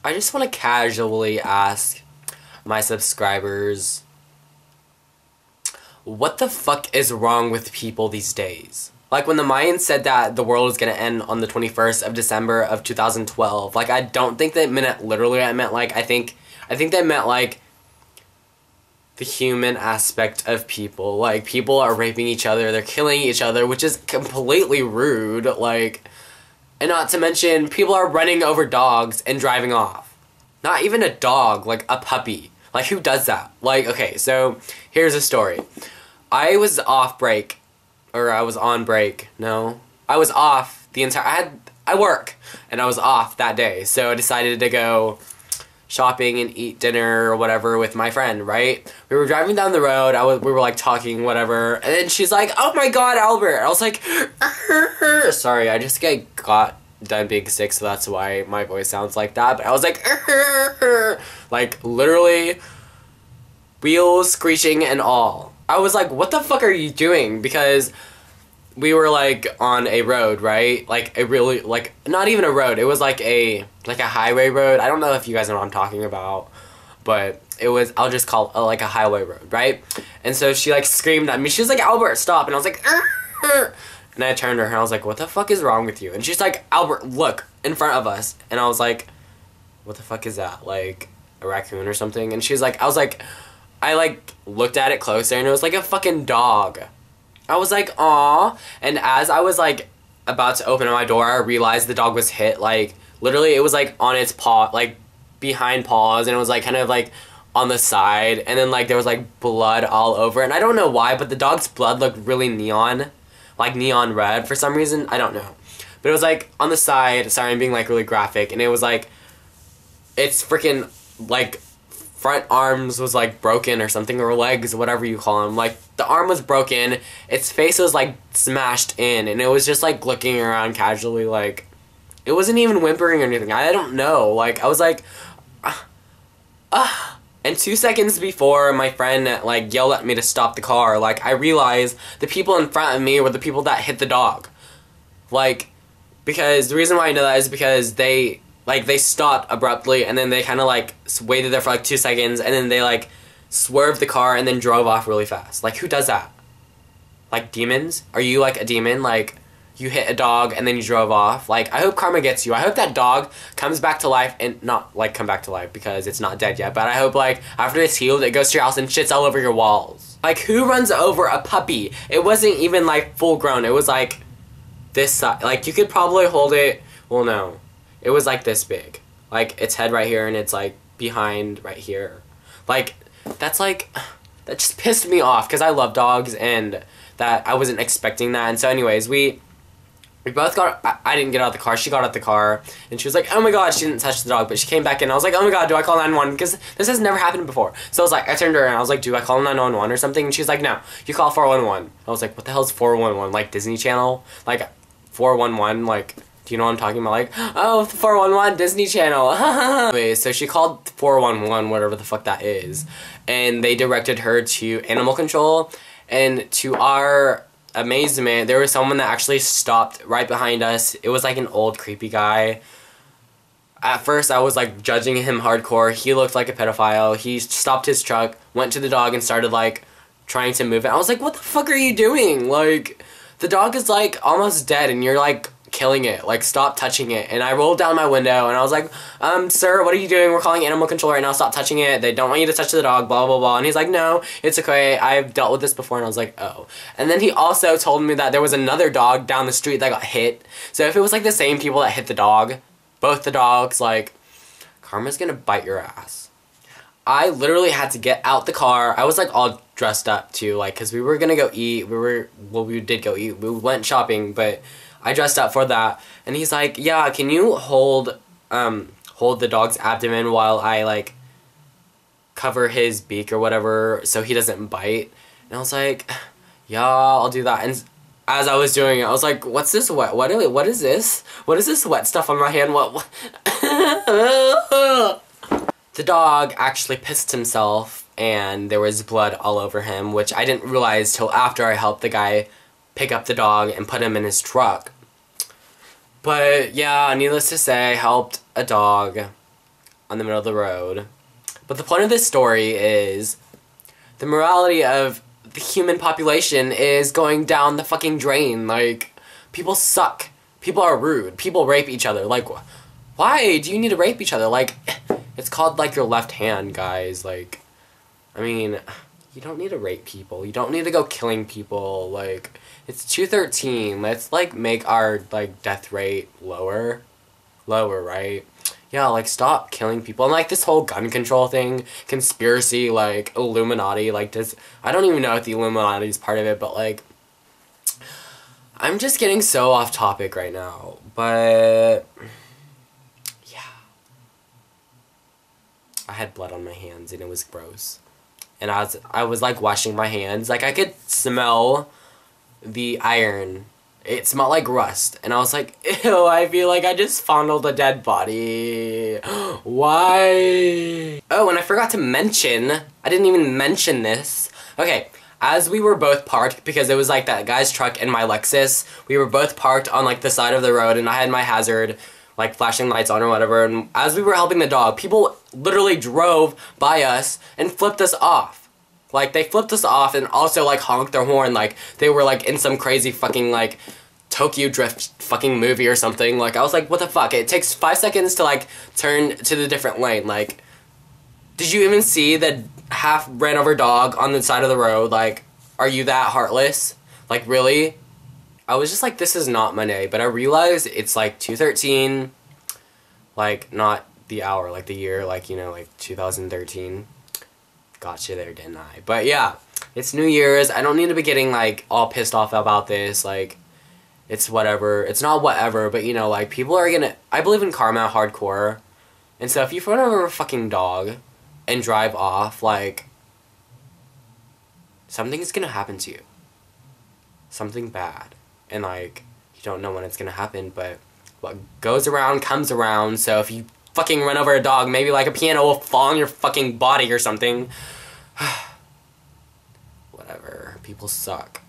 I just want to casually ask my subscribers, what the fuck is wrong with people these days? Like, when the Mayans said that the world was gonna end on the 21st of December of 2012, like, I don't think they meant it literally. I meant, like, I think they meant, like, the human aspect of people. Like, people are raping each other, they're killing each other, which is completely rude, like, and not to mention, people are running over dogs and driving off. Not even a dog, like, a puppy. Like, who does that? Like, okay, so, here's a story. I was off break, or I was on break, no. I was off the entire, I work, and I was off that day, so I decided to go shopping and eat dinner or whatever with my friend, right? We were driving down the road, we were like talking, whatever, and then she's like, oh my god, Albert! I was like, sorry, I just got done being sick, so that's why my voice sounds like that, but I was like literally, wheels screeching and all. I was like, what the fuck are you doing? Because we were, like, on a road, right? Like, a really, like, not even a road. It was, like a highway road. I don't know if you guys know what I'm talking about. But it was, I'll just call it, like, a highway road, right? And so she, like, screamed at me. She was like, Albert, stop. And I was like, and I turned to her, and I was like, what the fuck is wrong with you? And she's like, Albert, look, in front of us. And I was like, what the fuck is that? Like, a raccoon or something? And she's like, I looked at it closer, and it was, like, a fucking dog. I was like, aw, and as I was, like, about to open my door, I realized the dog was hit, like, literally, it was, like, on its paw, like, behind paws, and it was, like, kind of, like, on the side, and then, like, there was, like, blood all over, and I don't know why, but the dog's blood looked really neon, like, neon red for some reason, I don't know, but it was, like, on the side, sorry, I'm being, like, really graphic, and it was, like, it's freaking, like, front arms was, like, broken or something, or legs, whatever you call them. Like, the arm was broken, its face was, like, smashed in, and it was just, like, looking around casually, like, it wasn't even whimpering or anything. I don't know. Like, I was like, And 2 seconds before my friend, like, yelled at me to stop the car, like, I realized the people in front of me were the people that hit the dog. Like, because the reason why I know that is because they stopped abruptly, and then they kind of, like, waited there for, like, 2 seconds, and then they, like, swerved the car and then drove off really fast. Like, who does that? Like, demons? Are you, like, a demon? Like, you hit a dog and then you drove off? Like, I hope karma gets you. I hope that dog comes back to life, and not, like, come back to life because it's not dead yet, but I hope, like, after it's healed, it goes to your house and shits all over your walls. Like, who runs over a puppy? It wasn't even, like, full grown. It was, like, this size. Like, you could probably hold it, well, no. It was, like, this big. Like, its head right here, and it's, like, behind right here. Like, that's, like, that just pissed me off, because I love dogs, and that I wasn't expecting that. And so, anyways, we both got, I didn't get out of the car, she got out of the car, and she was like, oh my god, she didn't touch the dog, but she came back in, and I was like, oh my god, do I call 911? Because this has never happened before. So I was like, I turned to her, and I was like, do I call 911 or something? And she's like, no, you call 411. I was like, what the hell is 411? Like, Disney Channel? Like, 411, like, do you know what I'm talking about? Like, oh, 411, Disney Channel. Anyways, so she called 411, whatever the fuck that is, and they directed her to animal control, and to our amazement, there was someone that actually stopped right behind us. It was like an old creepy guy. At first, I was like judging him hardcore. He looked like a pedophile. He stopped his truck, went to the dog, and started like trying to move it. I was like, what the fuck are you doing? Like, the dog is like almost dead, and you're like killing it. Like, stop touching it. And I rolled down my window, and I was like, sir, what are you doing? We're calling animal control right now. Stop touching it. They don't want you to touch the dog, blah, blah, blah. And he's like, no, it's okay. I've dealt with this before. And I was like, oh. And then he also told me that there was another dog down the street that got hit. So if it was, like, the same people that hit the dog, both the dogs, like, karma's gonna bite your ass. I literally had to get out the car. I was, like, all dressed up, too, like, because we were gonna go eat. We did go eat. We went shopping, but I dressed up for that, and he's like, yeah, can you hold the dog's abdomen while I, like, cover his beak or whatever so he doesn't bite? And I was like, yeah, I'll do that. And as I was doing it, I was like, what's this wet? What is this? What is this wet stuff on my hand? What? The dog actually pissed himself, and there was blood all over him, which I didn't realize till after I helped the guy pick up the dog and put him in his truck. But yeah, needless to say, I helped a dog on the middle of the road. But the point of this story is the morality of the human population is going down the fucking drain. Like, people suck. People are rude. People rape each other. Like, why do you need to rape each other? Like, it's called, like, your left hand, guys. Like, I mean, you don't need to rape people. You don't need to go killing people. Like, it's 213. Let's, like, make our, like, death rate lower. Lower, right? Yeah, like, stop killing people. And, like, this whole gun control thing, conspiracy, like, Illuminati, like, this, I don't even know if the Illuminati is part of it, but, like, I'm just getting so off topic right now, but, yeah. I had blood on my hands, and it was gross. And I was, like, washing my hands, like, I could smell the iron. It smelled like rust, and I was like, ew, I feel like I just fondled a dead body. Why? Oh, and I forgot to mention, I didn't even mention this. Okay, as we were both parked, because it was like that guy's truck and my Lexus, we were both parked on like the side of the road, and I had my hazard, like flashing lights on or whatever, and as we were helping the dog, people literally drove by us and flipped us off. Like, they flipped us off and also, like, honked their horn like they were, like, in some crazy fucking, like, Tokyo Drift fucking movie or something. Like, I was like, what the fuck? It takes 5 seconds to, like, turn to the different lane. Like, did you even see the half ran over dog on the side of the road? Like, are you that heartless? Like, really? I was just like, this is not Monday, but I realized it's, like, 213, like, not the hour, like, the year, like, you know, like, 2013. Gotcha there, didn't I? But yeah, it's New Year's. I don't need to be getting, like, all pissed off about this. Like, it's whatever. It's not whatever, but, you know, like, people are gonna... I believe in karma hardcore. And so if you run over a fucking dog and drive off, like, something's gonna happen to you. Something bad. And, like, you don't know when it's gonna happen, but what goes around comes around. So if you fucking run over a dog, maybe, like, a piano will fall on your fucking body or something. Whatever. People suck.